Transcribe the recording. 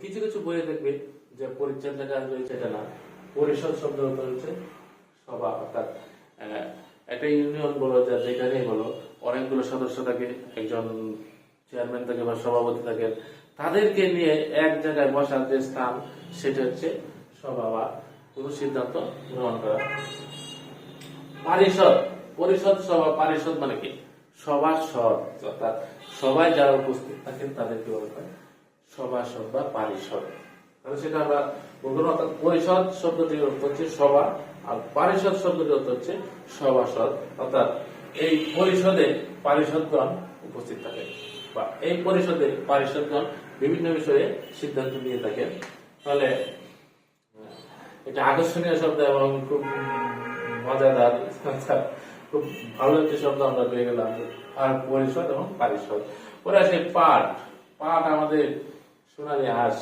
কিছু কিছু বইয়ে দেখবে যে পরিচর্যা রয়েছে, এটা না। পরিষদ শব্দ হচ্ছে সভা, অর্থাৎ একটা ইউনিয়ন বলো, যেখানেই বলো, অনেকগুলো সদস্য থাকে, একজন চেয়ারম্যান থাকে বা সভাপতি থাকে, তাদেরকে নিয়ে এক জায়গায় বসার যে স্থান, সেটা হচ্ছে সভা বা কোনো সিদ্ধান্ত গ্রহণ করা। পারিষদ, পরিষদ, সভা, পারিষদ মানে কি? সভাসদ, অর্থাৎ সবাই যারা উপস্থিত থাকেন তাদেরকে বলা হয় সভাসদ বা পারিষদ। তাহলে সেটা আমরা বলবো। অর্থাৎ পরিষদ শব্দটির অর্থ হচ্ছে সভা, আর পারিষদ শব্দটির অর্থ হচ্ছে সভাসদ। অর্থাৎ এই পরিষদে পারিষদগণ উপস্থিত থাকে, বা এই পরিষদে পারিষদগণ বিভিন্ন বিষয়ে সিদ্ধান্ত নিয়ে থাকেন। তাহলে এটা আকর্ষণীয় শব্দ এবং খুব মজাদার, খুব ভালো একটি শব্দ আমরা পেয়ে গেলাম, আর পরিষদ এবং পারিষদ। পরে আসে পাঠ। পাঠ আমাদের সোনালী হাঁস।